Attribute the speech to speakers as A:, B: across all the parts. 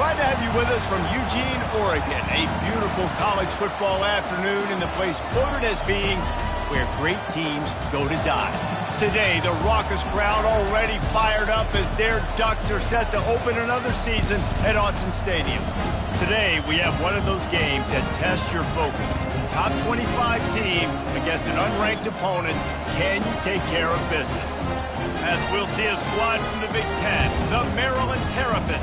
A: Glad to have you with us from Eugene, Oregon. A beautiful college football afternoon in the place quoted as being where great teams go to die. Today, the raucous crowd already fired up as their Ducks are set to open another season at Autzen Stadium. Today, we have one of those games that tests your focus. Top 25 team against an unranked opponent. Can you take care of business? As we'll see a squad from the Big Ten, the Maryland Terrapins,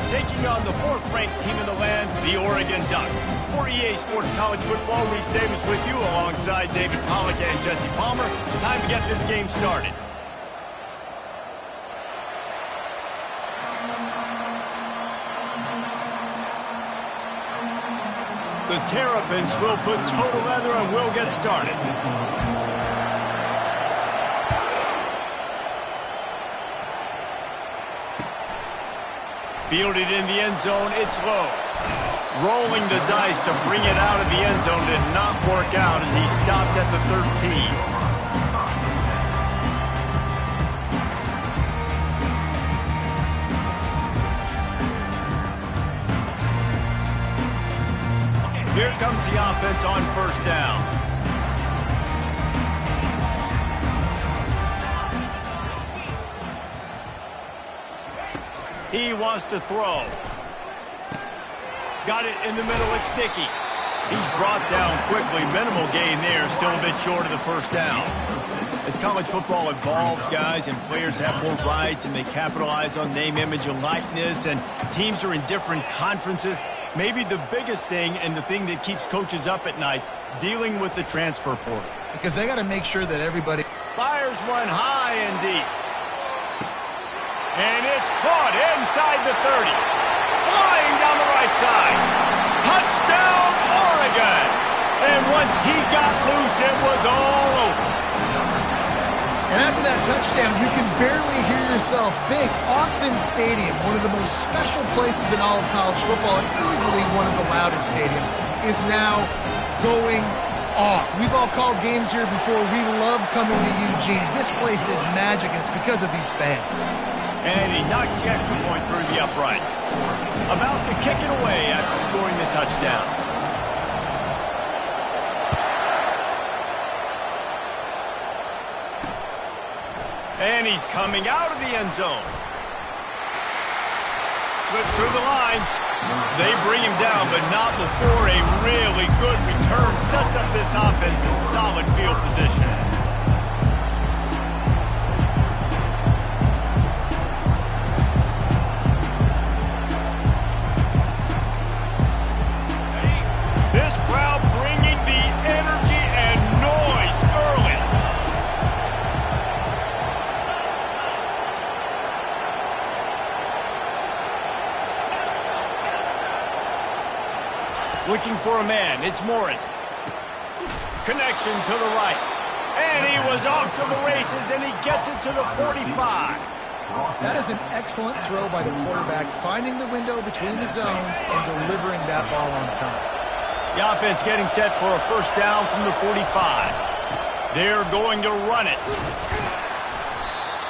A: taking on the fourth-ranked team in the land, the Oregon Ducks. For EA Sports College Football, Reese Davis with you alongside David Pollack and Jesse Palmer. Time to get this game started. The Terrapins will put total leather and will get started. Fielded in the end zone, it's low. Rolling the dice to bring it out of the end zone did not work out as he stopped at the 13. Here comes the offense on first down. He wants to throw. Got it in the middle, it's Sticky. He's brought down quickly. Minimal gain there, still a bit short of the first down. As college football evolves, guys, and players have more rights and they capitalize on name, image, and likeness, and teams are in different conferences, maybe the biggest thing and the thing that keeps coaches up at night, dealing with the transfer portal.
B: Because they got to make sure that everybody...
A: Fires one high and deep. And it's caught inside the 30. Flying down the right side. Touchdown, Oregon. And once he got loose, it was all over.
B: And after that touchdown, you can barely hear yourself think. Autzen Stadium, one of the most special places in all of college football, and easily one of the loudest stadiums, is now going off. We've all called games here before. We love coming to Eugene. This place is magic, and it's because of these fans.
A: And he knocks the extra point through the uprights. About to kick it away after scoring the touchdown. And he's coming out of the end zone. Slips through the line. They bring him down, but not before a really good return sets up this offense in solid field position. This crowd bringing the energy and noise early. Looking for a man, it's Morris. Connection to the right. And he was off to the races, and he gets it to the 45.
B: That is an excellent throw by the quarterback, finding the window between the zones and delivering that ball on time.
A: The offense getting set for a first down from the 45. They're going to run it.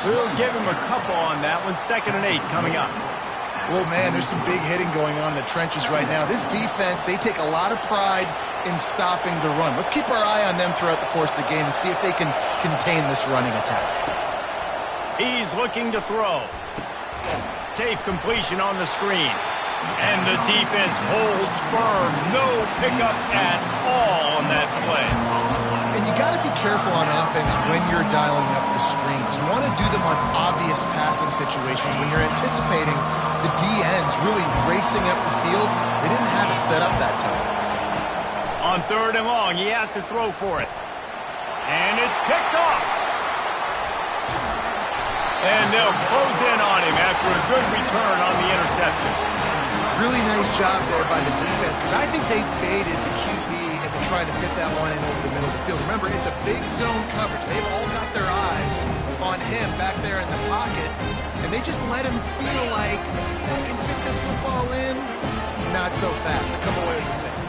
A: We'll give him a couple on that one. 2nd and 8 coming up.
B: Oh, man, there's some big hitting going on in the trenches right now. This defense, they take a lot of pride in stopping the run. Let's keep our eye on them throughout the course of the game and see if they can contain this running attack.
A: He's looking to throw. Safe completion on the screen. And the defense holds firm. No pickup at all on that play.
B: And you got to be careful on offense when you're dialing up the screens. You want to do them on obvious passing situations when you're anticipating the DNs really racing up the field. They didn't have it set up that time.
A: On 3rd and long, he has to throw for it. And it's picked off. And they'll close in on him after a good return on the interception.
B: Really nice job there by the defense, because I think they baited the QB into trying to fit that one in over the middle of the field. Remember, it's a big zone coverage. They've all got their eyes on him back there in the pocket, and they just let him feel like, maybe I can fit this football in. Not so fast. They come away with the thing.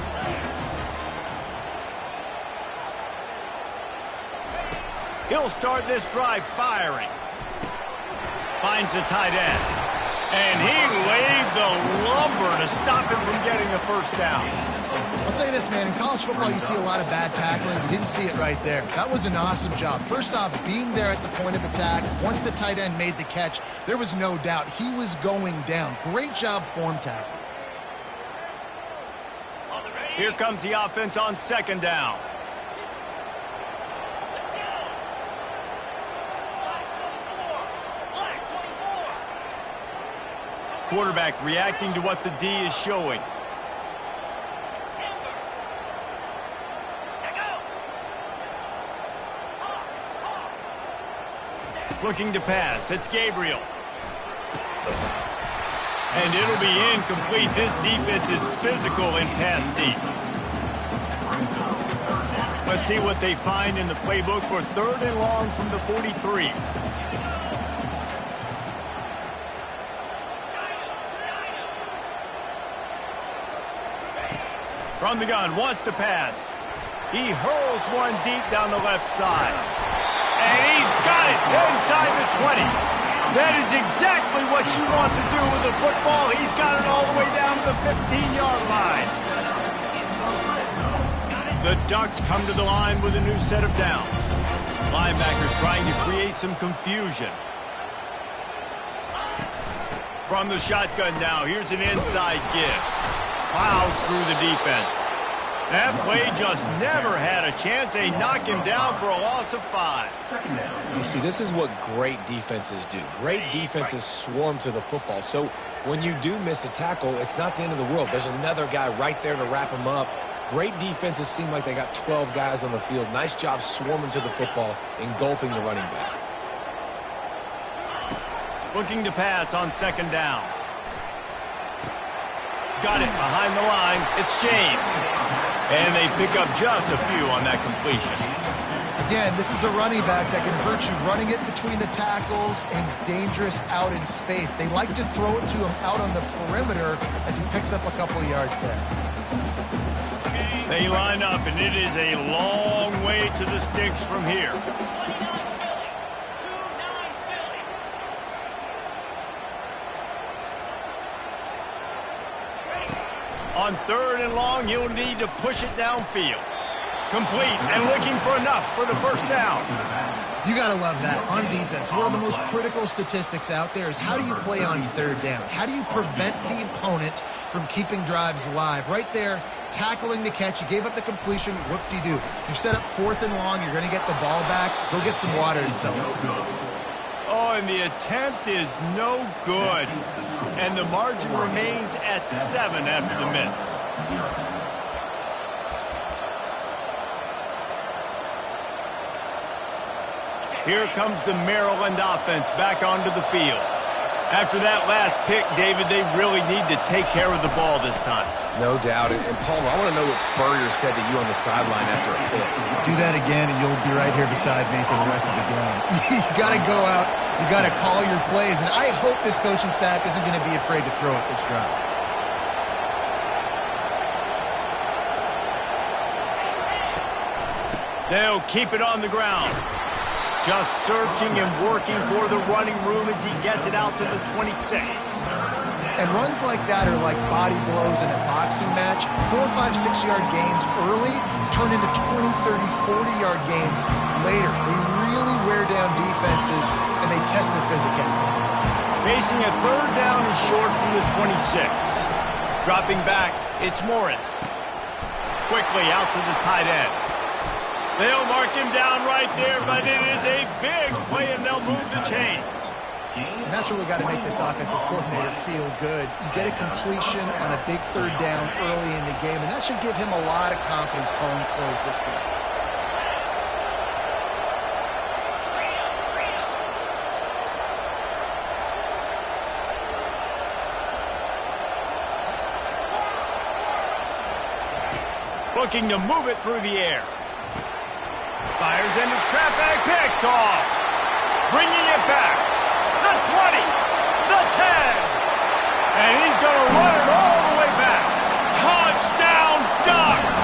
A: He'll start this drive firing. Finds the tight end. And he laid the lumber to stop him from getting the first down.
B: I'll say this, man. In college football, you see a lot of bad tackling. You didn't see it right there. That was an awesome job. First off, being there at the point of attack. Once the tight end made the catch, there was no doubt he was going down. Great job form tackle.
A: Here comes the offense on second down. Quarterback reacting to what the D is showing. Looking to pass. It's Gabriel. And it'll be incomplete. This defense is physical in pass deep. Let's see what they find in the playbook for third and long from the 43. From the gun, wants to pass. He hurls one deep down the left side. And he's got it inside the 20. That is exactly what you want to do with the football. He's got it all the way down to the 15-yard line. The Ducks come to the line with a new set of downs. Linebackers trying to create some confusion. From the shotgun now, here's an inside give. Plows through the defense. That play just never had a chance. They knock him down for a loss of 5.
C: You see, this is what great defenses do. Great defenses swarm to the football. So when you do miss a tackle, it's not the end of the world. There's another guy right there to wrap him up. Great defenses seem like they got 12 guys on the field. Nice job swarming to the football, engulfing the running back.
A: Looking to pass on second down. Got it behind the line. It's James. And they pick up just a few on that completion.
B: Again, this is a running back that can hurt you running it between the tackles and is dangerous out in space. They like to throw it to him out on the perimeter as he picks up a couple of yards there.
A: They line up, and it is a long way to the sticks from here. On third and long, he'll need to push it downfield. Complete and looking for enough for the first down.
B: You got to love that. On defense, one of the most critical statistics out there is how do you play on third down? How do you prevent the opponent from keeping drives alive? Right there, tackling the catch. You gave up the completion. Whoop-de-doo. You set up fourth and long. You're going to get the ball back. Go get some water and sell it.
A: Oh, and the attempt is no good. And the margin remains at 7 after the miss. Here comes the Maryland offense back onto the field. After that last pick, David, they really need to take care of the ball this time.
C: No doubt. And Palmer, I want to know what Spurrier said to you on the sideline after a pick.
B: Do that again, and you'll be right here beside me for the rest of the game. You got to go out. You got to call your plays, and I hope this coaching staff isn't going to be afraid to throw it this drive.
A: They'll keep it on the ground. Just searching and working for the running room as he gets it out to the 26.
B: And runs like that are like body blows in a boxing match. 4, 5, 6-yard gains early turn into 20, 30, 40-yard gains later. They really wear down defenses, and they test their physicality.
A: Facing a third down and short from the 26. Dropping back, it's Morris. Quickly out to the tight end. They'll mark him down right there, but it is a big play, and they'll move the chains.
B: And that's really got to make this offensive coordinator feel good. You get a completion on a big third down early in the game, and that should give him a lot of confidence calling plays this game.
A: Looking to move it through the air. Fires into traffic, picked off. Bringing it back. The 20, the 10. And he's going to run it all the way back. Touchdown, Ducks.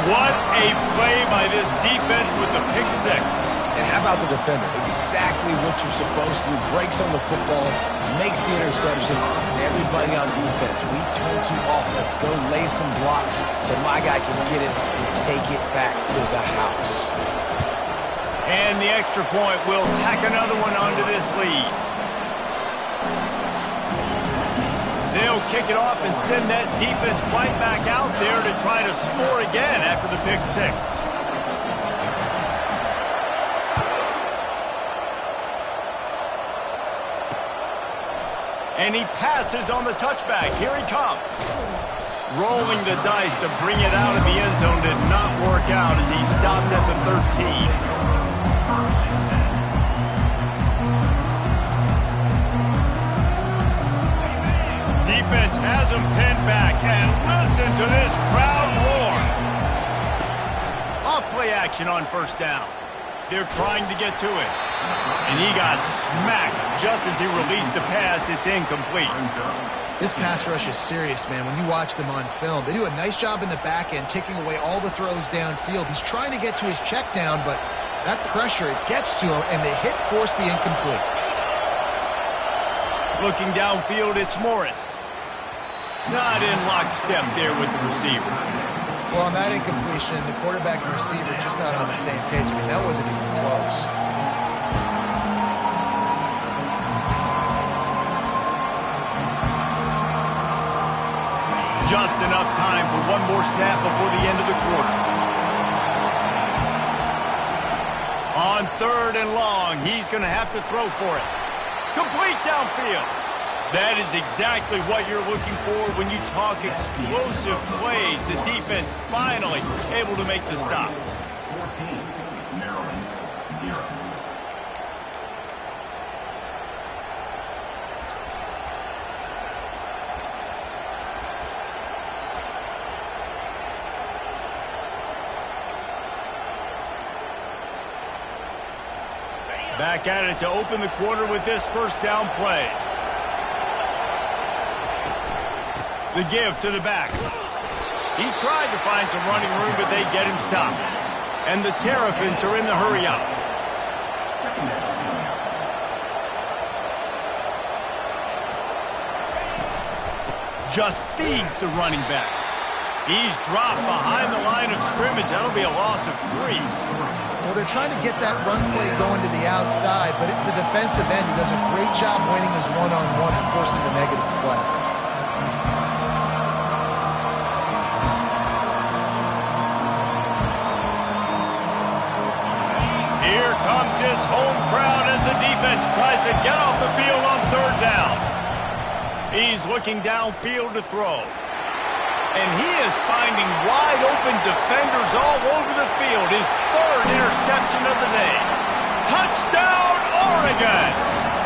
A: What a play by this defense with the pick six.
C: And how about the defender? Exactly what you're supposed to do. Breaks on the football, makes the interception. Everybody on defense, we turn to offense. Go lay some blocks so my guy can get it and take it back to the house.
A: And the extra point will tack another one onto this lead. They'll kick it off and send that defense right back out there to try to score again after the pick six. And he passes on the touchback. Here he comes. Rolling the dice to bring it out of the end zone did not work out as he stopped at the 13. Defense has him pinned back, and listen to this crowd roar. Off play action on first down. They're trying to get to it. And he got smacked just as he released the pass. It's incomplete.
B: This pass rush is serious, man. When you watch them on film, they do a nice job in the back end, taking away all the throws downfield. He's trying to get to his check down, but that pressure, it gets to him, and the hit forced the incomplete.
A: Looking downfield, it's Morris. Not in lockstep there with the receiver.
B: Well, on that incompletion, the quarterback and receiver just not on the same page. I mean, that wasn't even close.
A: Just enough time for one more snap before the end of the quarter. On 3rd and long, he's going to have to throw for it. Complete downfield. That is exactly what you're looking for when you talk explosive plays. The defense finally able to make the stop.
D: 14, Maryland, 0.
A: Back at it to open the quarter with this first down play. The give to the back. He tried to find some running room, but they get him stopped. And the Terrapins are in the hurry up. Just feeds the running back. He's dropped behind the line of scrimmage. That'll be a loss of 3.
B: Well, they're trying to get that run play going to the outside, but it's the defensive end who does a great job winning his one-on-one and forcing the negative play.
A: Here comes his home crowd as the defense tries to get off the field on 3rd down. He's looking downfield to throw. And he is finding wide-open defenders all over the field. His 3rd interception of the day. Touchdown, Oregon!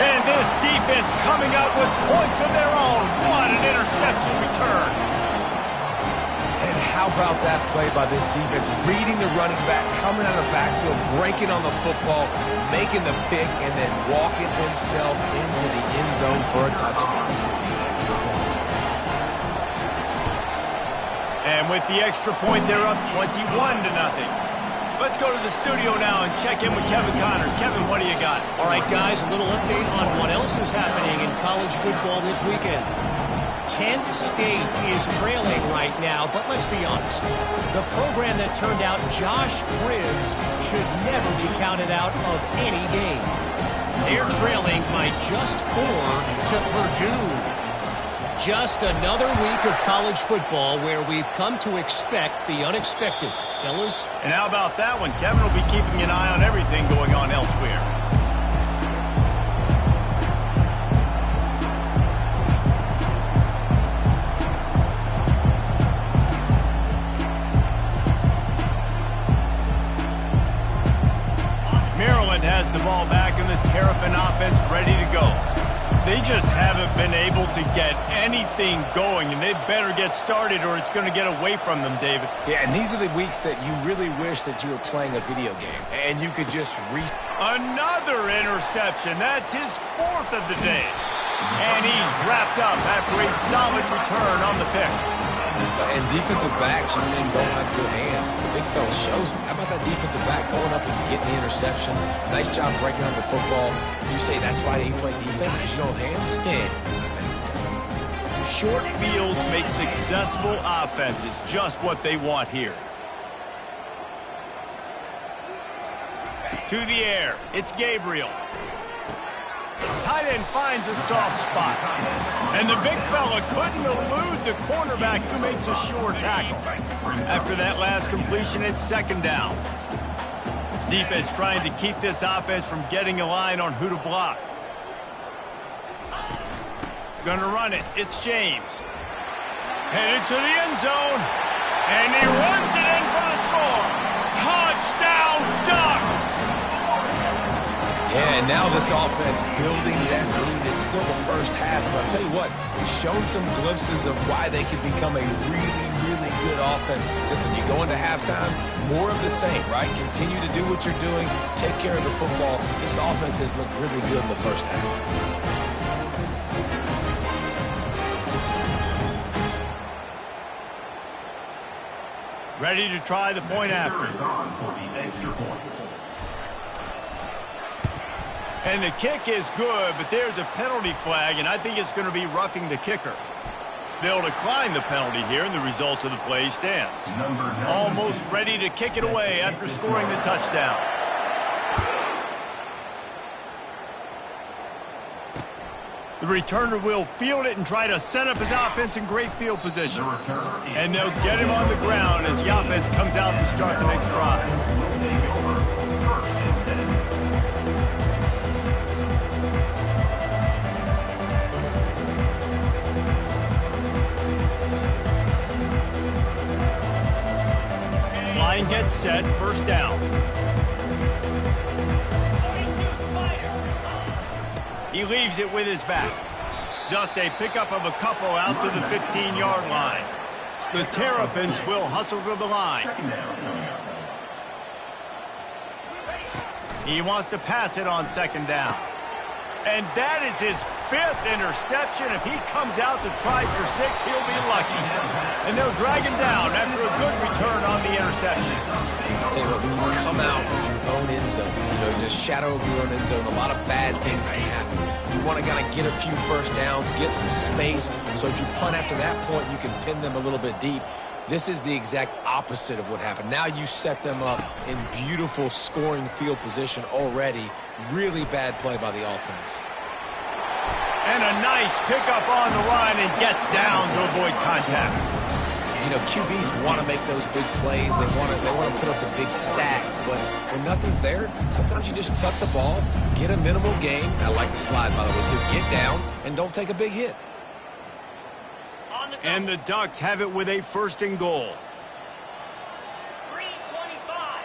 A: And this defense coming up with points of their own. What an interception return.
C: And how about that play by this defense? Reading the running back, coming out of the backfield, breaking on the football, making the pick, and then walking himself into the end zone for a touchdown.
A: And with the extra point, they're up 21-0. Let's go to the studio now and check in with Kevin Connors. Kevin, what do you got?
E: All right, guys, a little update on what else is happening in college football this weekend. Kent State is trailing right now, but let's be honest. The program that turned out Josh Cribbs should never be counted out of any game. They're trailing by just 4 to Purdue. Just another week of college football where we've come to expect the unexpected, fellas.
A: And how about that one? Kevin will be keeping an eye on everything going on elsewhere. Maryland has the ball back and the Terrapin offense ready to go. They just haven't been able to get anything going, and they better get started or it's going to get away from them, David.
C: Yeah, and these are the weeks that you really wish that you were playing a video game, and you could just
A: Another interception. That's his 4th of the day. And he's wrapped up after a solid return on the pick.
C: And defensive backs usually don't have good hands. The big fella shows it. How about that defensive back going up and getting the interception? Nice job breaking up the football. You say that's why you play defense, because you don't have hands? Yeah.
A: Short fields make successful offenses just what they want here. To the air, it's Gabriel. Tight end finds a soft spot. And the big fella couldn't elude the cornerback who makes a sure tackle. After that last completion, it's second down. Defense trying to keep this offense from getting a line on who to block. Gonna run it. It's James. Headed to the end zone. And he runs it in for the score. Touchdown, Ducks!
C: Yeah, and now this offense building that lead. It's still the first half, but I'll tell you what, we've shown some glimpses of why they could become a really, really good offense. Listen, you go into halftime, more of the same, right? Continue to do what you're doing, take care of the football. This offense has looked really good in the first half.
A: Ready to try the point after. And the kick is good, but there's a penalty flag, and I think it's going to be roughing the kicker. They'll decline the penalty here, and the result of the play stands. Almost ready to kick it away after scoring the touchdown. The returner will field it and try to set up his offense in great field position. And they'll get him on the ground as the offense comes out to start the next drive. Line gets set, first down. He leaves it with his back. Just a pickup of a couple out to the 15-yard line. The Terrapins will hustle to the line. He wants to pass it on second down. And that is his 5th interception. If he comes out to try for 6, he'll be lucky. And they'll drag him down after a good return on the interception.
C: I'll tell you what, when you come out of your own end zone, in the shadow of your own end zone, a lot of bad things can happen. You want to kind of get a few first downs, get some space, so if you punt after that point, you can pin them a little bit deep. This is the exact opposite of what happened. Now you set them up in beautiful scoring field position already. Really bad play by the offense.
A: And a nice pickup on the line and gets down to avoid contact.
C: QBs want to make those big plays. They want to put up the big stats, but when nothing's there, sometimes you just tuck the ball, get a minimal gain. I like the slide, by the way, too. Get down and don't take a big hit.
A: And the Ducks have it with a first and goal.
E: 3:25.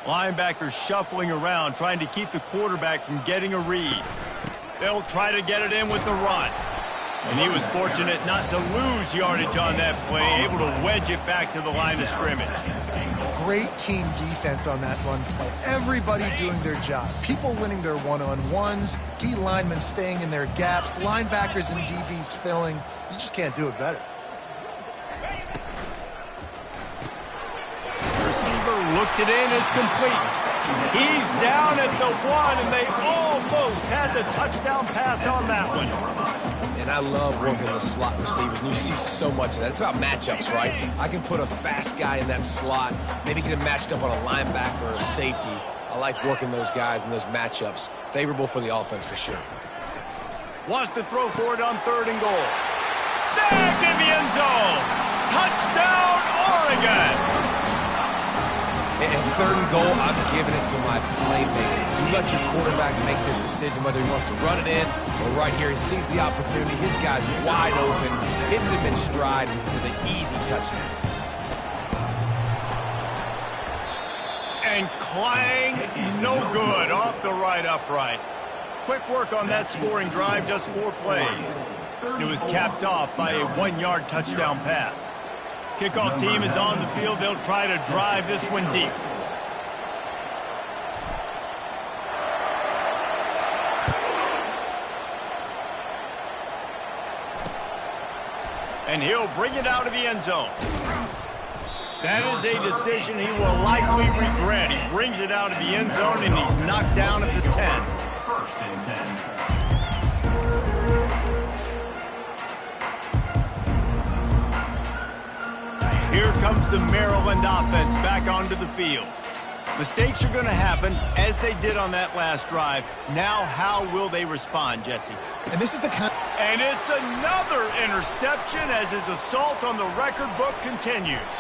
A: Linebackers shuffling around, trying to keep the quarterback from getting a read. They'll try to get it in with the run. And he was fortunate not to lose yardage on that play, able to wedge it back to the line of scrimmage.
B: Great team defense on that run play. Everybody doing their job. People winning their one-on-ones, D linemen staying in their gaps, linebackers and DBs filling. You just can't do it better.
A: Receiver looks it in, it's complete. He's down at the 1, and they almost had the touchdown pass on that one.
C: And I love working the slot receivers, and you see so much of that. It's about matchups, right? I can put a fast guy in that slot, maybe get him matched up on a linebacker or a safety. I like working those guys in those matchups. Favorable for the offense for sure.
A: Wants to throw for it on 3rd and goal. Snagged in the end zone. Touchdown, Oregon.
C: And 3rd and goal, I'm giving it to my playmaker. You let your quarterback make this decision whether he wants to run it in or right here. He sees the opportunity. His guy's wide open, hits him in stride with an easy touchdown.
A: And clang, no good, off the right upright. Quick work on that scoring drive, just 4 plays. It was capped off by a 1-yard touchdown pass. Kickoff team is on the field. They'll try to drive this one deep. And he'll bring it out of the end zone. That is a decision he will likely regret. He brings it out of the end zone, and he's knocked down at the 10.
D: First and 10.
A: Here comes the Maryland offense back onto the field. Mistakes are going to happen, as they did on that last drive. Now, how will they respond, Jesse?
B: And this is the kind...
A: And it's another interception as his assault on the record book continues.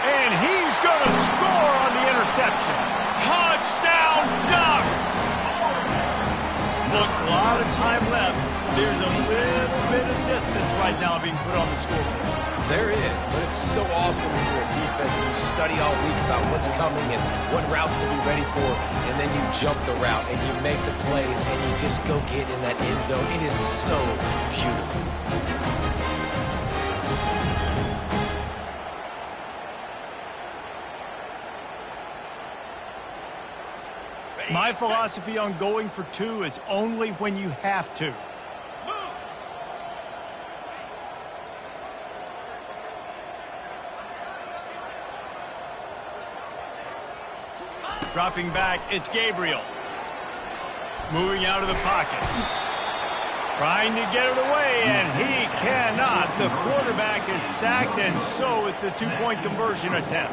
A: And he's going to score on the interception. Touchdown, Ducks! Look, a lot of time left. There's a little bit of distance right now being put on the scoreboard.
C: There is, but it's so awesome when you're a defense and you study all week about what's coming and what routes to be ready for, and then you jump the route and you make the plays and you just go get in that end zone. It is so beautiful.
A: My philosophy on going for two is only when you have to. Dropping back, it's Gabriel. Moving out of the pocket. Trying to get it away, and he cannot. The quarterback is sacked, and so it's the two-point conversion attempt.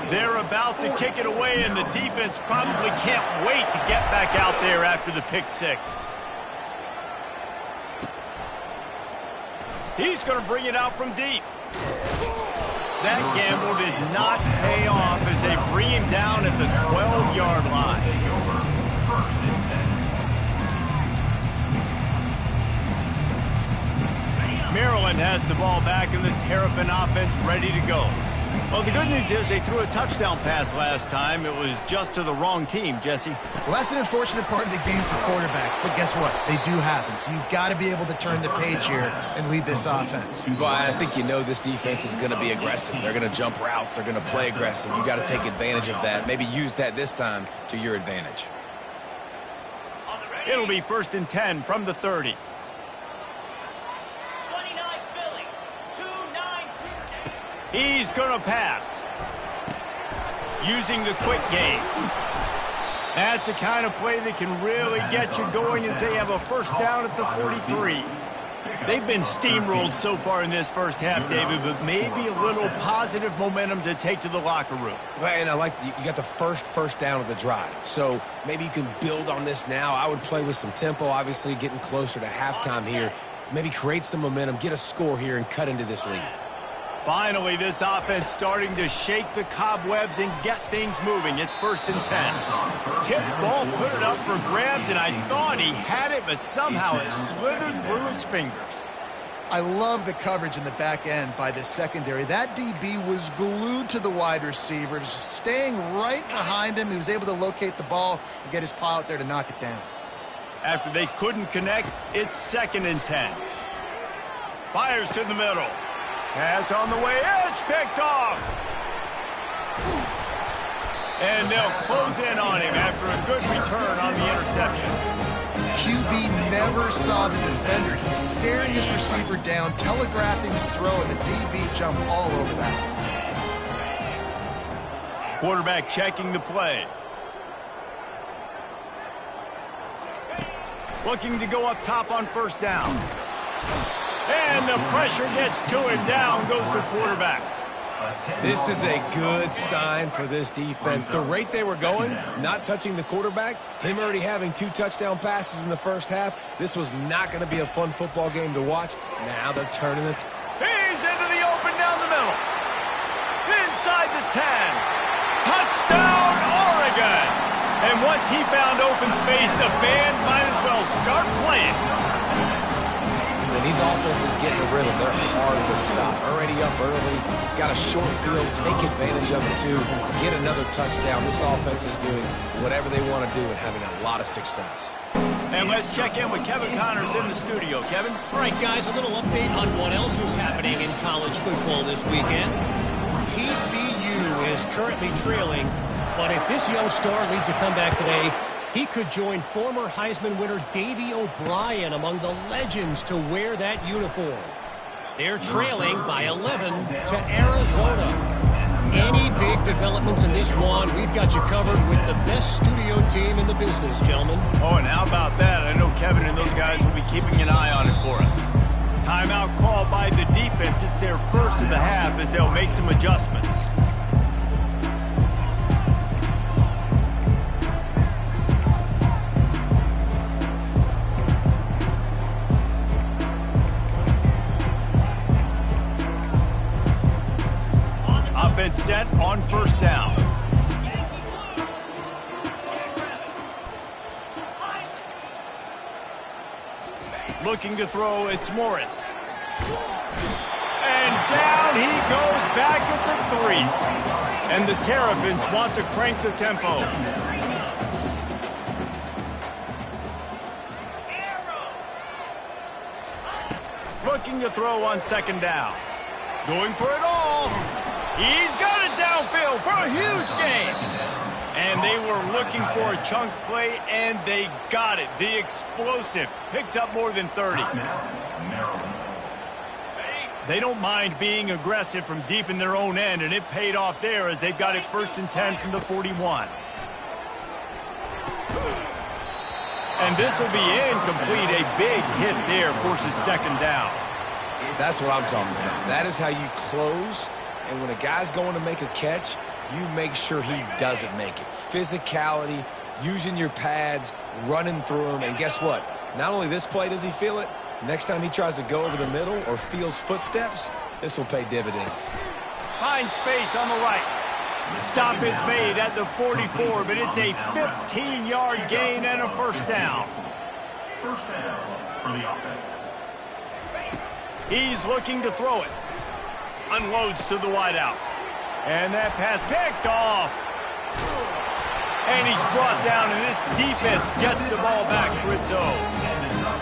A: They're about to kick it away, and the defense probably can't wait to get back out there after the pick six. He's going to bring it out from deep. That gamble did not pay off as they bring him down at the 12-yard line. Maryland has the ball back and the Terrapin offense ready to go. Well, the good news is they threw a touchdown pass last time. It was just to the wrong team, Jesse.
B: Well, that's an unfortunate part of the game for quarterbacks, but guess what? They do happen, so you've got to be able to turn the page here and lead this offense.
C: Well, I think you know this defense is going to be aggressive. They're going to jump routes. They're going to play aggressive. You got to take advantage of that. Maybe use that this time to your advantage.
A: It'll be 1st and 10 from the 30. He's going to pass. Using the quick game. That's the kind of play that can really get you going as they have a first down at the 43. They've been steamrolled so far in this first half, David, but maybe a little positive momentum to take to the locker room.
C: Well, and I like you got the first down of the drive, so maybe you can build on this now. I would play with some tempo, obviously getting closer to halftime here. Maybe create some momentum, get a score here, and cut into this lead.
A: Finally, this offense starting to shake the cobwebs and get things moving. It's 1st and 10. Tip ball, put it up for grabs, and I thought he had it, but somehow it slithered through his fingers.
B: I love the coverage in the back end by the secondary. That DB was glued to the wide receiver, just staying right behind him. He was able to locate the ball and get his paw out there to knock it down.
A: After they couldn't connect, it's 2nd and 10. Fires to the middle. Pass on the way. It's picked off. And they'll close in on him after a good return on the interception.
B: QB never saw the defender. He's staring his receiver down, telegraphing his throw, and the DB jumped all over that.
A: Quarterback checking the play. Looking to go up top on 1st down. And the pressure gets to him. Down goes the quarterback.
C: This is a good sign for this defense. The rate they were going, not touching the quarterback, him already having 2 touchdown passes in the first half, this was not going to be a fun football game to watch. Now they're turning it.
A: He's into the open down the middle. Inside the 10. Touchdown, Oregon. And once he found open space, the band might as well start playing.
C: When these offenses get in the rhythm, they're hard to stop. Already up early, got a short field, take advantage of it too, get another touchdown. This offense is doing whatever they want to do and having a lot of success.
A: And let's check in with Kevin Connors in the studio. Kevin?
E: All right, guys, a little update on what else is happening in college football this weekend. TCU is currently trailing, but if this young star leads a comeback today, He could join former Heisman winner Davey O'Brien among the legends to wear that uniform. They're trailing by 11 to Arizona. Any big developments in this one, we've got you covered with the best studio team in the business, gentlemen.
A: Oh, and how about that? I know Kevin and those guys will be keeping an eye on it for us. Timeout called by the defense. It's their first of the half as they'll make some adjustments. Offense set on first down. Looking to throw, it's Morris. And down he goes back at the 3. And the Terrapins want to crank the tempo. Looking to throw on second down. Going for it all. He's got it downfield for a huge gain. And they were looking for a chunk play, and they got it. The explosive picks up more than 30. They don't mind being aggressive from deep in their own end, and it paid off there as they've got it 1st and 10 from the 41. And this will be incomplete. A big hit there forces second down.
C: That's what I'm talking about. That is how you close. And when a guy's going to make a catch, you make sure he doesn't make it. Physicality, using your pads, running through him. And guess what? Not only this play does he feel it, next time he tries to go over the middle or feels footsteps, this will pay dividends.
A: Finds space on the right. Stop is made at the 44, but it's a 15-yard gain and a first down.
D: First down for the offense.
A: He's looking to throw it. Unloads to the wideout. And that pass picked off. And he's brought down, and this defense gets the ball back for its own.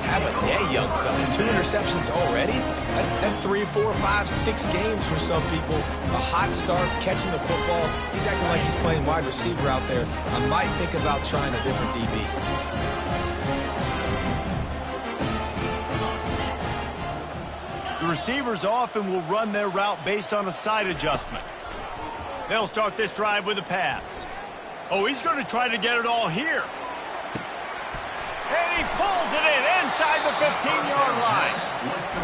C: Have a day, young fella. 2 interceptions already? That's 3, 4, 5, 6 games for some people. A hot start, catching the football. He's acting like he's playing wide receiver out there. I might think about trying a different DB.
A: The receivers often will run their route based on a side adjustment. They'll start this drive with a pass. Oh, he's going to try to get it all here. And he pulls it in inside the 15-yard line.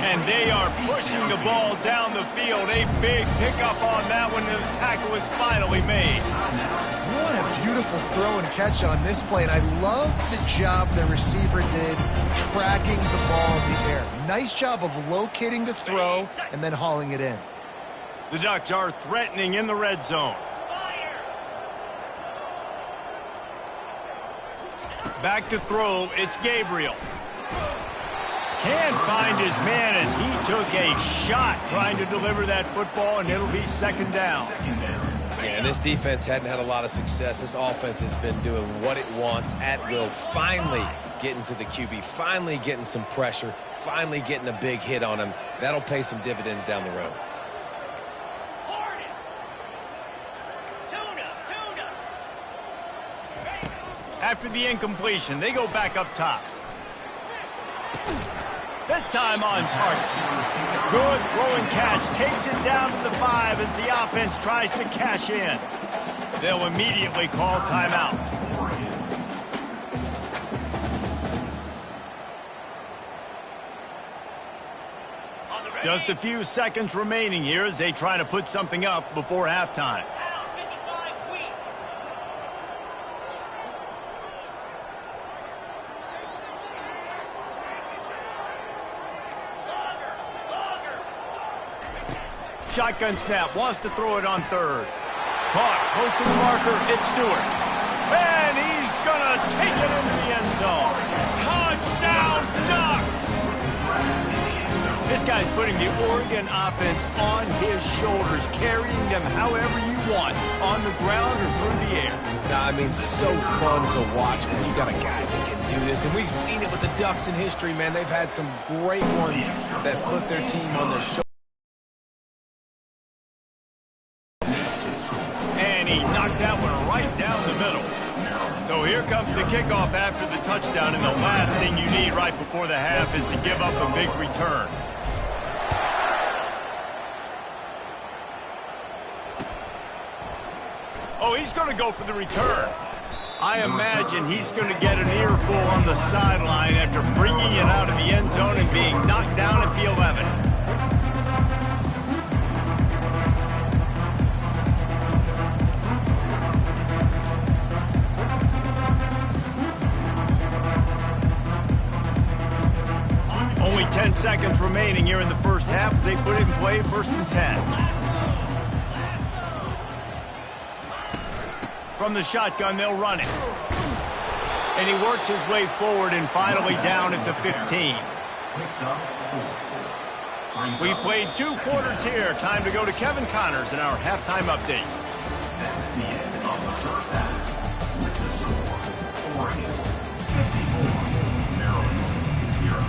A: And they are pushing the ball down the field. A big pickup on that one, and the tackle is finally made.
B: What a beautiful throw and catch on this play. And I love the job the receiver did tracking the ball in the air. Nice job of locating the throw and then hauling it in.
A: The Ducks are threatening in the red zone. Back to throw, it's Gabriel. Can't find his man as he took a shot trying to deliver that football, and it'll be second down.
C: Yeah, and this defense hadn't had a lot of success. This offense has been doing what it wants at will. Finally getting to the QB, finally getting some pressure, finally getting a big hit on him. That'll pay some dividends down the road.
A: After the incompletion, they go back up top. This time on target. Good throw and catch. Takes it down to the 5 as the offense tries to cash in. They'll immediately call timeout. Just a few seconds remaining here as they try to put something up before halftime. Shotgun snap, wants to throw it on third. Caught, close to the marker, it's Stewart. And he's gonna take it into the end zone. Touchdown, Ducks! This guy's putting the Oregon offense on his shoulders, carrying them however you want, on the ground or through the air.
C: I mean, so fun to watch when you got a guy that can do this. And we've seen it with the Ducks in history, man. They've had some great ones that put their team on their shoulders.
A: And he knocked that one right down the middle. So here comes the kickoff after the touchdown, and the last thing you need right before the half is to give up a big return. Oh, he's going to go for the return. I imagine he's going to get an earful on the sideline after bringing it out of the end zone and being knocked down at the 11. Only 10 seconds remaining here in the first half as they put it in play, 1st and 10. From the shotgun, they'll run it. And he works his way forward and finally down at the 15. We've played 2 quarters here. Time to go to Kevin Connors in our halftime update.
D: That's the end of the first half. With the score, Oregon 54, Maryland 0.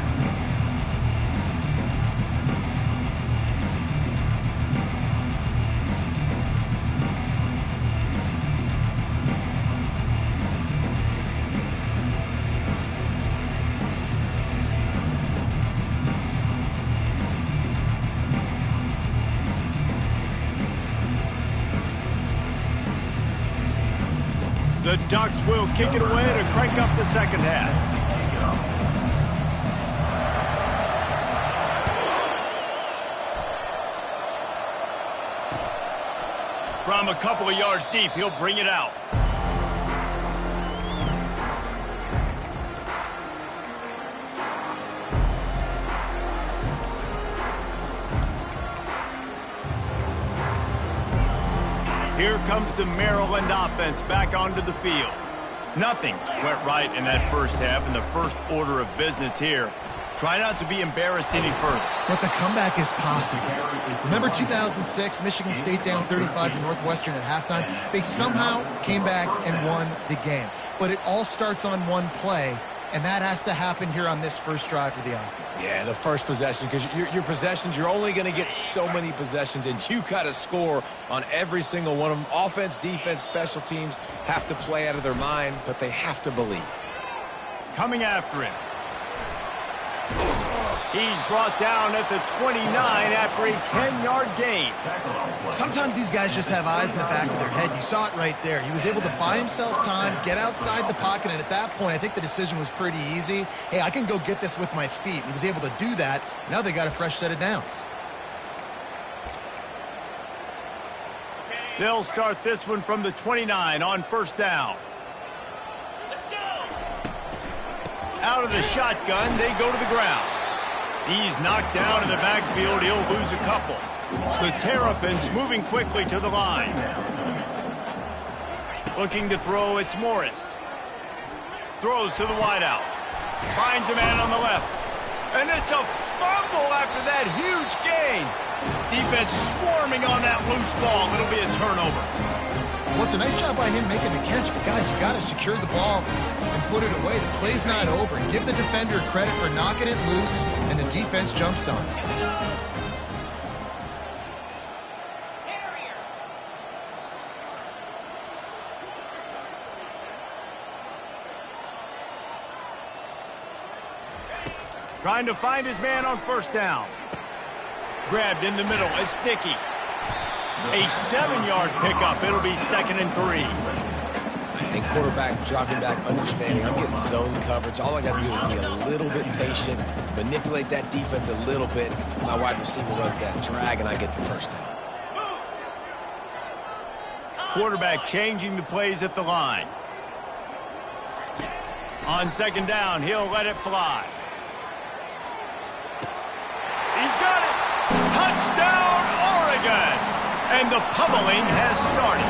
A: The Ducks will kick it away to crank up the second half. From a couple of yards deep, he'll bring it out. Here comes the Maryland offense back onto the field. Nothing went right in that first half, and the first order of business here. Try not to be embarrassed any further.
B: But the comeback is possible. Remember 2006, Michigan State down 35 to Northwestern at halftime? They somehow came back and won the game. But it all starts on one play, and that has to happen here on this first drive for the offense.
C: Yeah, the first possession, because your possessions, you're only going to get so many possessions, and you got to score on every single one of them. Offense, defense, special teams have to play out of their mind, but they have to believe.
A: Coming after him. He's brought down at the 29 after a 10-yard gain.
B: Sometimes these guys just have eyes in the back of their head. You saw it right there. He was able to buy himself time, get outside the pocket, and at that point, I think the decision was pretty easy. Hey, I can go get this with my feet. He was able to do that. Now they got a fresh set of downs.
A: They'll start this one from the 29 on first down. Out of the shotgun, they go to the ground. He's knocked down in the backfield. He'll lose a couple. The Terrapins moving quickly to the line. Looking to throw, it's Morris. Throws to the wideout. Finds a man on the left. And it's a fumble after that huge gain. Defense swarming on that loose ball. It'll be a turnover.
B: Well, it's a nice job by him making the catch, but guys, you got to secure the ball and put it away. The play's not over. Give the defender credit for knocking it loose, and the defense jumps on it.
A: Trying to find his man on first down. Grabbed in the middle. It's Dickey. A 7-yard pickup. It'll be 2nd and 3.
C: And quarterback dropping back, understanding I'm getting zone coverage. All I got to do is be a little bit patient, manipulate that defense a little bit. My wide receiver runs that drag, and I get the first down.
A: Quarterback changing the plays at the line. On 2nd down, he'll let it fly. He's got it. Touchdown, Oregon. And the pummeling has started.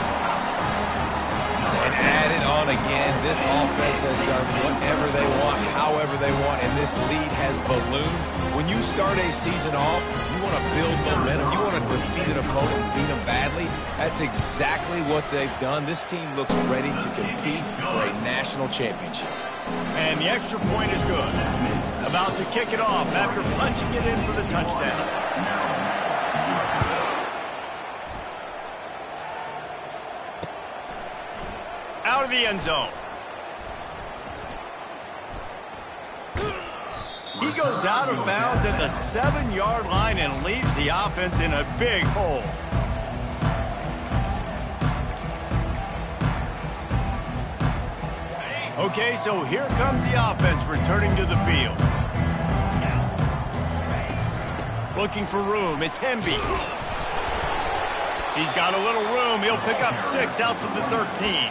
C: And added on again, this offense has done whatever they want, however they want, and this lead has ballooned. When you start a season off, you want to build momentum. You want to defeat an opponent and beat them badly. That's exactly what they've done. This team looks ready to compete for a national championship.
A: And the extra point is good. About to kick it off after punching it in for the touchdown. Out of the end zone. goes out of bounds at the 7-yard line and leaves the offense in a big hole. Okay, so here comes the offense returning to the field. Looking for room, it's Hemby. He's got a little room. He'll pick up 6 out to the 13.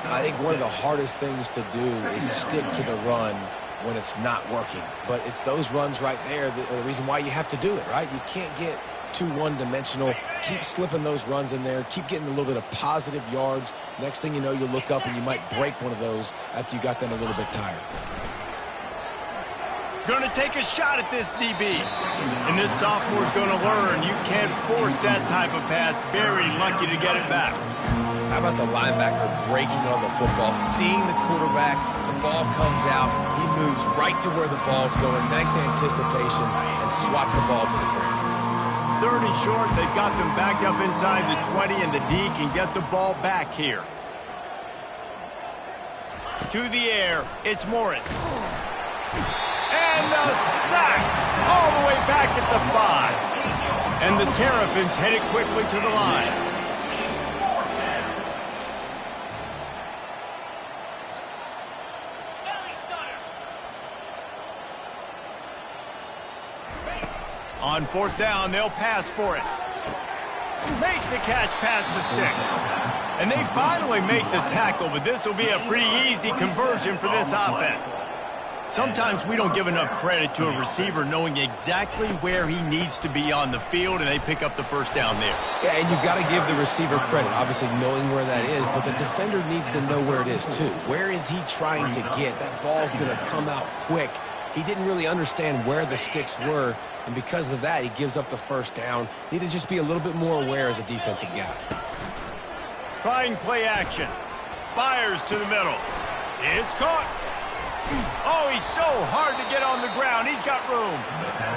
C: I think one of the hardest things to do is stick to the run when it's not working. But it's those runs right there that are the reason why you have to do it, right? You can't get too one-dimensional. Keep slipping those runs in there. Keep getting a little bit of positive yards. Next thing you know, you'll look up and you might break one of those after you got them a little bit tired.
A: Going to take a shot at this DB. And this sophomore's going to learn you can't force that type of pass. Very lucky to get it back.
C: How about the linebacker breaking on the football, seeing the quarterback, the ball comes out, he moves right to where the ball's going, nice anticipation, and swats the ball to the ground.
A: 3rd and short, they've got them backed up inside the 20, and the D can get the ball back here. To the air, it's Morris. And a sack all the way back at the 5. And the Terrapins headed quickly to the line. On 4th down, they'll pass for it. Makes the catch past the sticks. And they finally make the tackle, but this will be a pretty easy conversion for this offense. Sometimes we don't give enough credit to a receiver knowing exactly where he needs to be on the field, and they pick up the 1st down there.
C: Yeah, and you've got to give the receiver credit, obviously knowing where that is, but the defender needs to know where it is too. Where is he trying to get? That ball's going to come out quick. He didn't really understand where the sticks were, and because of that, he gives up the 1st down. Need to just be a little bit more aware as a defensive guy.
A: Trying play action. Fires to the middle. It's caught. Oh, he's so hard to get on the ground. He's got room.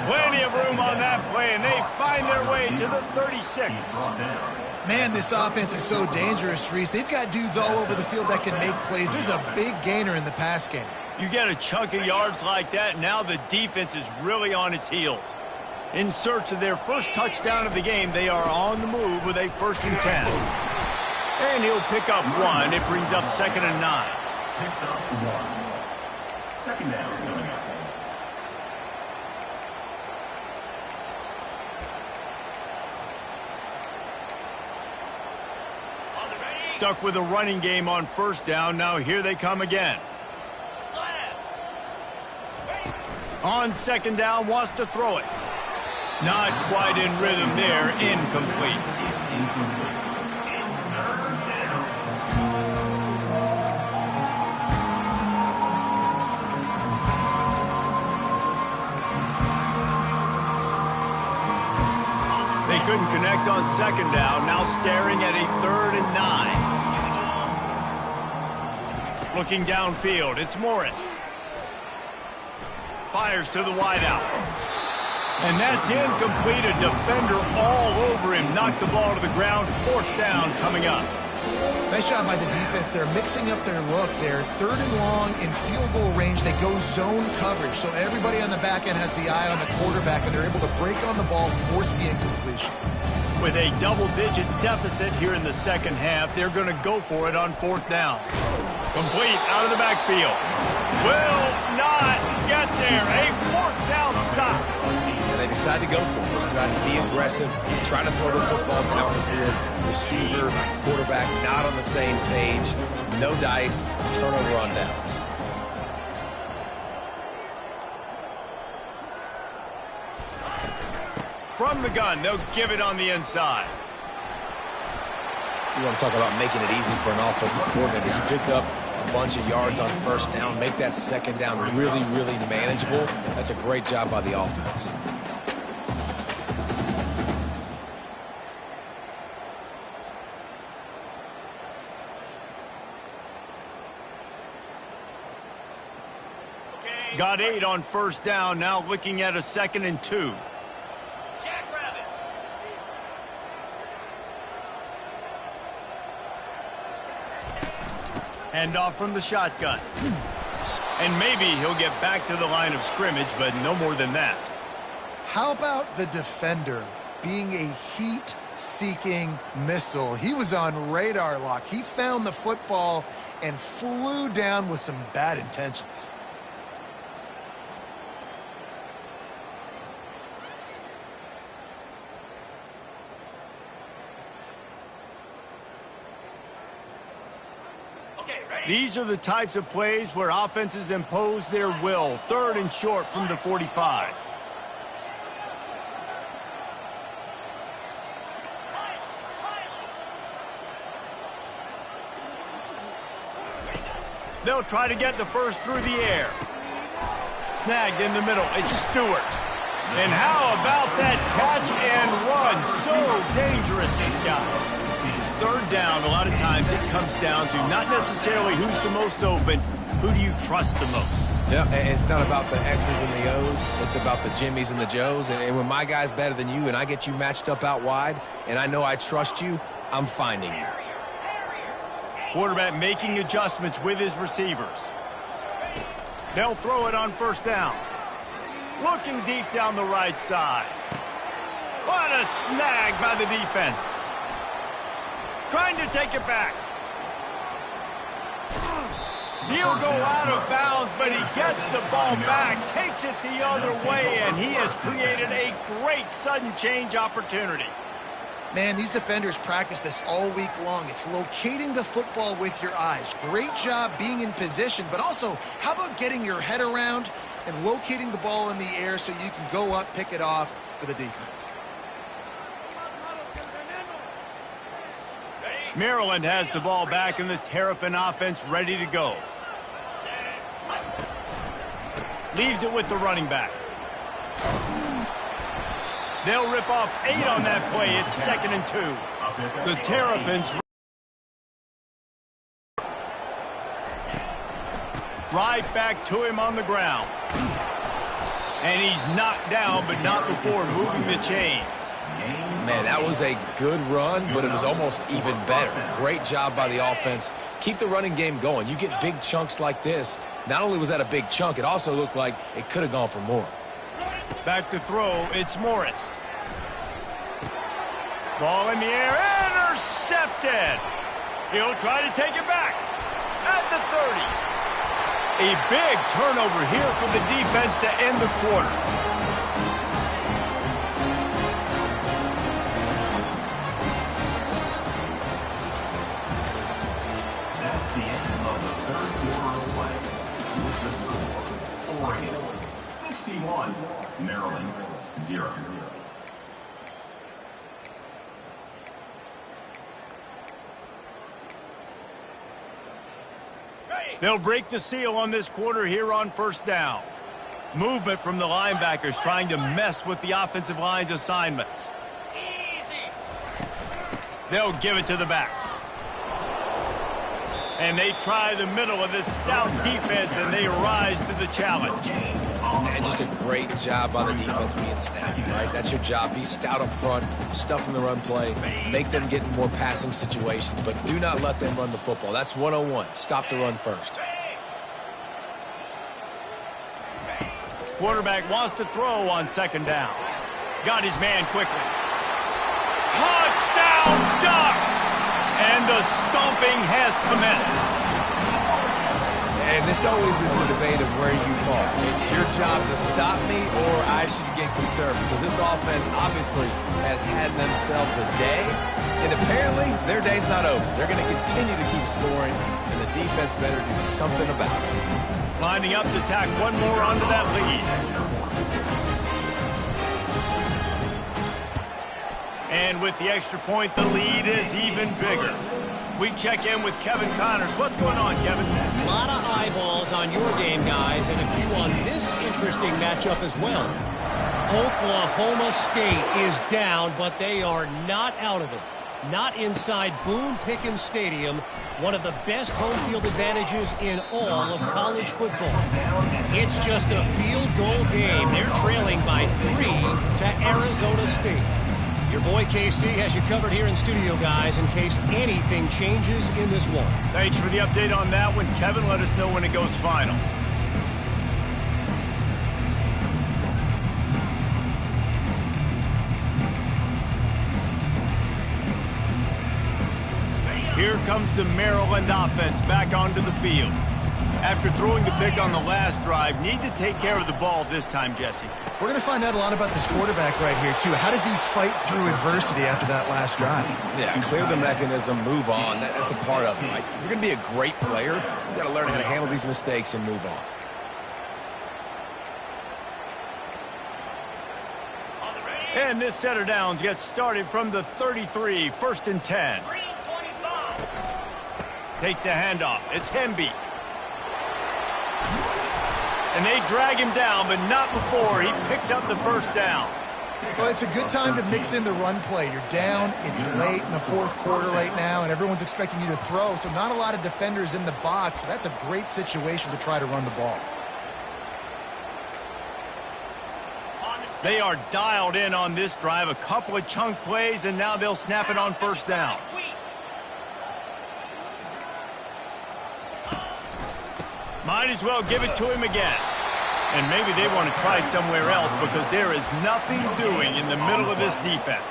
A: Plenty of room on that play, and they find their way to the 36.
B: Man, this offense is so dangerous, Reese. They've got dudes all over the field that can make plays. There's a big gainer in the pass game.
A: You get a chunk of yards like that, now the defense is really on its heels. In search of their first touchdown of the game, they are on the move with a 1st and 10. And he'll pick up 1. It brings up 2nd and 9.
D: Picks up 1. 2nd down coming up.
A: Stuck with a running game on 1st down. Now here they come again. On 2nd down, wants to throw it. Not quite in rhythm there. Incomplete. They couldn't connect on 2nd down. Now staring at a 3rd and 9. Looking downfield, it's Morris. Fires to the wideout. And that's incomplete. A defender all over him. Knocked the ball to the ground. 4th down coming up.
B: Nice job by the defense. They're mixing up their look. They're 3rd and long in field goal range. They go zone coverage. So everybody on the back end has the eye on the quarterback, and they're able to break on the ball, force the incompletion.
A: With a double-digit deficit here in the 2nd half, they're going to go for it on 4th down. Complete out of the backfield. Will not get there. A 4th down stop.
C: And they decide to go for it. They decide to be aggressive, try to throw the football down the field. Receiver, quarterback not on the same page. No dice, turnover on downs.
A: From the gun, they'll give it on the inside.
C: You want to talk about making it easy for an offensive coordinator. You pick up a bunch of yards on 1st down, make that 2nd down really, really manageable. That's a great job by the offense.
A: Got 8 on 1st down, now looking at a 2nd and 2. Hand off from the shotgun. And maybe he'll get back to the line of scrimmage, but no more than that.
B: How about the defender being a heat-seeking missile? He was on radar lock. He found the football and flew down with some bad intentions.
A: These are the types of plays where offenses impose their will. 3rd and short from the 45. They'll try to get the first through the air. Snagged in the middle. It's Stewart. And how about that catch and run? So dangerous, this guy. 3rd down, a lot of times it comes down to not necessarily who's the most open, who do you trust the most?
C: Yeah, and it's not about the X's and the O's. It's about the Jimmys and the Joes. And when my guy's better than you and I get you matched up out wide and I know I trust you, I'm finding you.
A: Quarterback making adjustments with his receivers. They'll throw it on 1st down. Looking deep down the right side. What a snag by the defense. Trying to take it back. He'll go out of bounds, but he gets the ball back, takes it the other way, and he has created a great sudden change opportunity.
B: Man, these defenders practice this all week long. It's locating the football with your eyes. Great job being in position, but also, how about getting your head around and locating the ball in the air so you can go up, pick it off for the defense.
A: Maryland has the ball back and the Terrapin offense ready to go. Leaves it with the running back. They'll rip off 8 on that play. It's 2nd and 2. The Terrapins right back to him on the ground. And he's knocked down, but not before moving the chains.
C: Man, that was a good run, but it was almost even better. Great job by the offense. Keep the running game going. You get big chunks like this. Not only was that a big chunk, it also looked like it could have gone for more.
A: Back to throw, it's Morris. Ball in the air, intercepted. He'll try to take it back at the 30. A big turnover here for the defense to end the quarter.
D: That's the end of the 3rd quarter of play. With the score, Oregon 61, Maryland 0.
A: They'll break the seal on this quarter here on 1st down. Movement from the linebackers trying to mess with the offensive line's assignments. They'll give it to the back. And they try the middle of this stout defense, and they rise to the challenge.
C: And just a great job by the defense being stout, right? That's your job. Be stout up front, stuff in the run play, make them get in more passing situations, but do not let them run the football. That's 101. Stop the run first.
A: Quarterback wants to throw on 2nd down. Got his man quickly. Touchdown, Ducks! And the stomping has commenced.
C: And this always is the debate of where you fall. It's your job to stop me, or I should get concerned, because this offense obviously has had themselves a day, and apparently their day's not over. They're going to continue to keep scoring, and the defense better do something about it.
A: Lining up to tack one more onto that lead. And with the extra point, the lead is even bigger. We check in with Kevin Connors. What's going on, Kevin?
E: A lot of eyeballs on your game, guys, and a few on this interesting matchup as well. Oklahoma State is down, but they are not out of it. Not inside Boone Pickens Stadium, one of the best home field advantages in all of college football. It's just a field goal game. They're trailing by 3 to Arizona State. Your boy KC has you covered here in studio, guys, in case anything changes in this one.
A: Thanks for the update on that one, Kevin. Let us know when it goes final. Here comes the Maryland offense back onto the field. After throwing the pick on the last drive, need to take care of the ball this time, Jesse.
B: We're going to find out a lot about this quarterback right here, too. How does he fight through adversity after that last drive?
C: Yeah, clear the mechanism, move on. That's a part of it, right? If you're going to be a great player, you've got to learn how to handle these mistakes and move on.
A: And this set of downs gets started from the 33, 1st and 10. Takes the handoff. It's Hemby. And they drag him down, but not before he picks up the first down.
B: Well, it's a good time to mix in the run play. You're down, it's late in the fourth quarter right now, and everyone's expecting you to throw, so not a lot of defenders in the box. So that's a great situation to try to run the ball.
A: They are dialed in on this drive. A couple of chunk plays, and now they'll snap it on first down. Might as well give it to him again. And maybe they want to try somewhere else because there is nothing doing in the middle of this defense.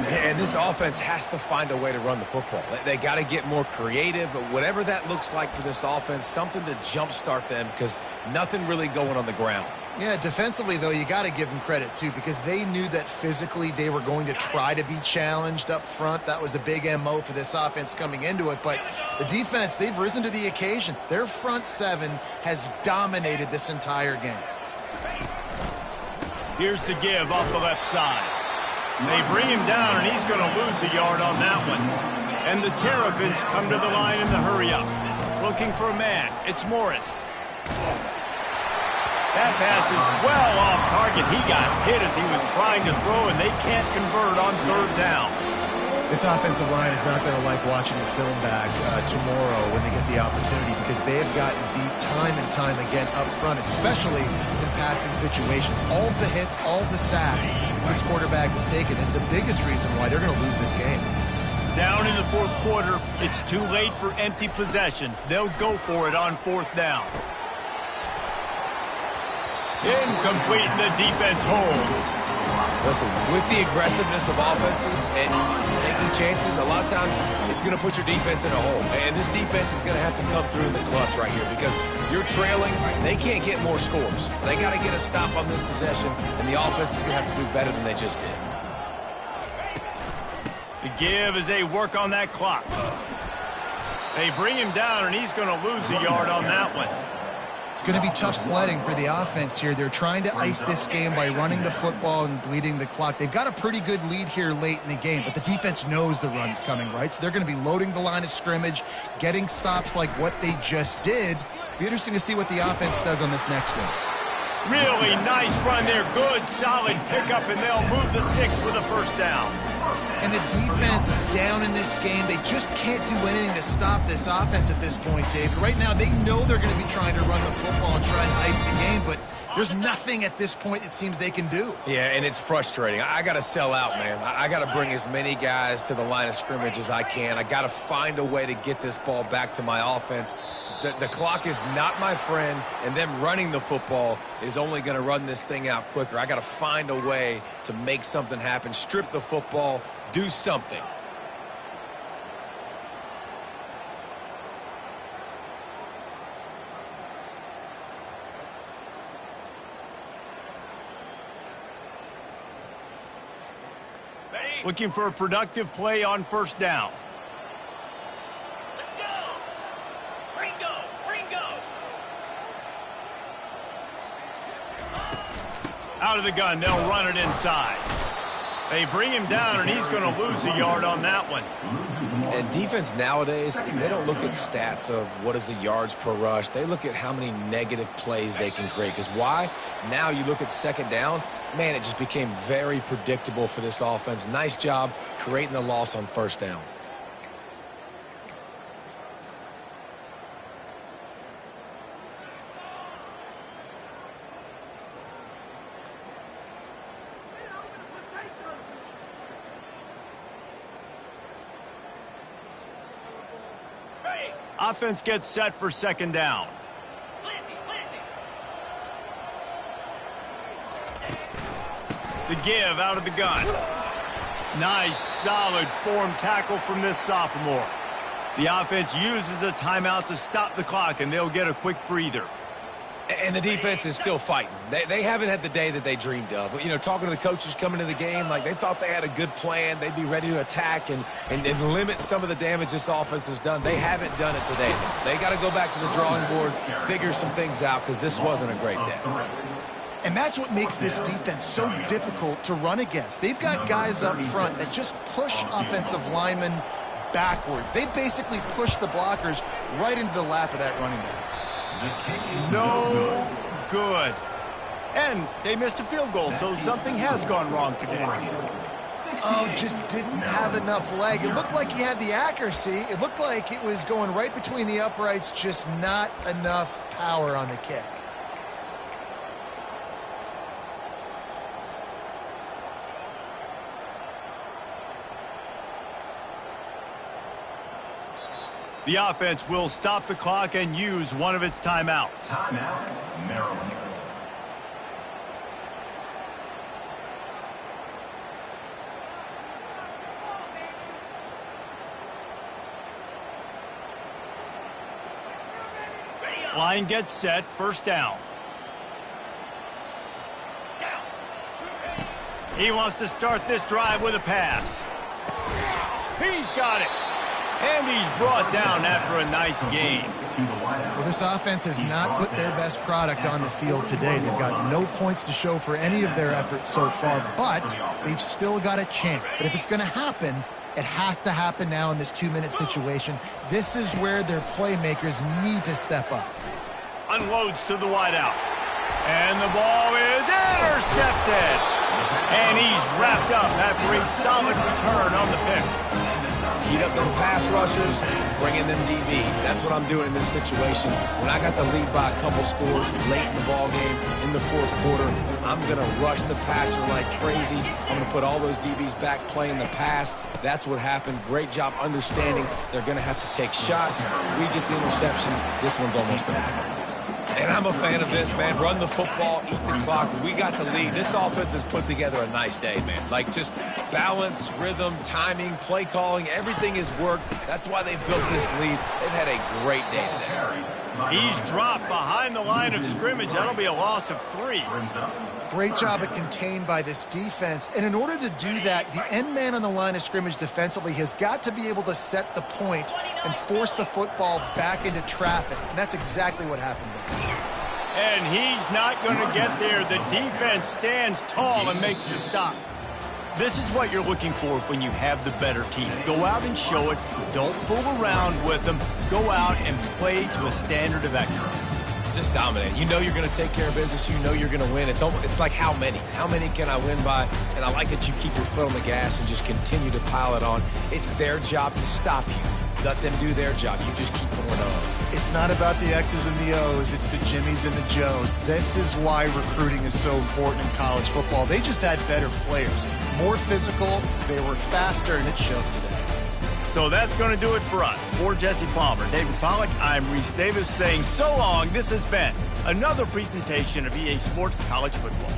C: And this offense has to find a way to run the football. They got to get more creative, whatever that looks like for this offense, something to jumpstart them because nothing really going on the ground.
B: Yeah, defensively, though, you got to give them credit, too, because they knew that physically they were going to try to be challenged up front. That was a big MO for this offense coming into it. But the defense, they've risen to the occasion. Their front seven has dominated this entire game.
A: Here's the give off the left side. They bring him down, and he's going to lose a yard on that one. And the Terrapins come to the line in the hurry-up. Looking for a man. It's Morris. That pass is well off target. He got hit as he was trying to throw, and they can't convert on third down.
B: This offensive line is not going to like watching the film back tomorrow when they get the opportunity because they have gotten beat time and time again up front, especially in passing situations. All of the hits, all of the sacks this quarterback has taken is the biggest reason why they're going to lose this game.
A: Down in the fourth quarter, it's too late for empty possessions. They'll go for it on fourth down. Incomplete, and the defense holds.
C: Listen, with the aggressiveness of offenses and taking chances, a lot of times it's going to put your defense in a hole. And this defense is going to have to come through in the clutch right here because you're trailing. They can't get more scores. They got to get a stop on this possession, and the offense is going to have to do better than they just did.
A: The give as they work on that clock. They bring him down, and he's going to lose a yard on that one.
B: It's going to be tough sledding for the offense here. They're trying to ice this game by running the football and bleeding the clock. They've got a pretty good lead here late in the game, but the defense knows the run's coming, right? So they're going to be loading the line of scrimmage, getting stops like what they just did. Be interesting to see what the offense does on this next one.
A: Really nice run there. Good, solid pickup, and they'll move the sticks with a first down.
B: And the defense down in this game, they just can't do anything to stop this offense at this point, David. Right now, they know they're going to be trying to run the football and try and ice the game, but there's nothing at this point it seems they can do.
C: Yeah, and it's frustrating. I got to sell out, man. I got to bring as many guys to the line of scrimmage as I can. I got to find a way to get this ball back to my offense. The clock is not my friend, and them running the football is only going to run this thing out quicker. I got to find a way to make something happen, strip the football, do something.
A: Looking for a productive play on first down.
E: Let's go! Ringo!
A: Out of the gun, they'll run it inside. They bring him down, and he's going to lose a yard on that one.
C: And defense nowadays, they don't look at stats of what is the yards per rush. They look at how many negative plays they can create. Because why? Now you look at second down, man, it just became very predictable for this offense. Nice job creating the loss on first down.
A: Offense gets set for second down. The give out of the gun. Nice, solid form tackle from this sophomore. The offense uses a timeout to stop the clock, and they'll get a quick breather.
C: And the defense is still fighting. They haven't had the day that they dreamed of. You know, talking to the coaches coming to the game, like they thought they had a good plan. They'd be ready to attack and limit some of the damage this offense has done. They haven't done it today. They got to go back to the drawing board, figure some things out, because this wasn't a great day.
B: And that's what makes this defense so difficult to run against. They've got guys up front that just push offensive linemen backwards. They basically push the blockers right into the lap of that running back.
A: No good. And they missed a field goal, so something has gone wrong today.
B: Oh, just didn't have enough leg. It looked like he had the accuracy. It looked like it was going right between the uprights, just not enough power on the kick.
A: The offense will stop the clock and use one of its timeouts.
D: Timeout, Maryland.
A: Line gets set, first down. He wants to start this drive with a pass. He's got it. And he's brought down after a nice gain.
B: Well, this offense has not put their best product on the field today. They've got no points to show for any of their efforts so far, but they've still got a chance. But if it's going to happen, it has to happen now in this 2-minute situation. This is where their playmakers need to step up.
A: Unloads to the wideout. And the ball is intercepted. And he's wrapped up after a solid return on the pick.
C: Heat up them pass rushers, bring in them DBs. That's what I'm doing in this situation. When I got the lead by a couple scores late in the ball game, in the fourth quarter, I'm going to rush the passer like crazy. I'm going to put all those DBs back playing the pass. That's what happened. Great job understanding they're going to have to take shots. We get the interception. This one's almost over. And I'm a fan of this, man. Run the football, eat the clock. We got the lead. This offense has put together a nice day, man. Like, just balance, rhythm, timing, play calling, everything has worked. That's why they've built this lead. They've had a great day today.
A: He's dropped behind the line of scrimmage. That'll be a loss of 3.
B: Great job at contained by this defense. And in order to do that, the end man on the line of scrimmage defensively has got to be able to set the point and force the football back into traffic. And that's exactly what happened there.
A: And he's not going to get there. The defense stands tall and makes the stop. This is what you're looking for when you have the better team. Go out and show it. Don't fool around with them. Go out and play to a standard of excellence.
C: Just dominate. You know you're going to take care of business. You know you're going to win. It's like how many? How many can I win by? And I like that you keep your foot on the gas and just continue to pile it on. It's their job to stop you. Let them do their job. You just keep going on.
B: It's not about the X's and the O's. It's the Jimmies and the Joes. This is why recruiting is so important in college football. They just had better players. More physical. They were faster, and it showed today.
A: So that's going to do it for us. For Jesse Palmer, David Pollack, I'm Reese Davis saying so long. This has been another presentation of EA Sports College Football.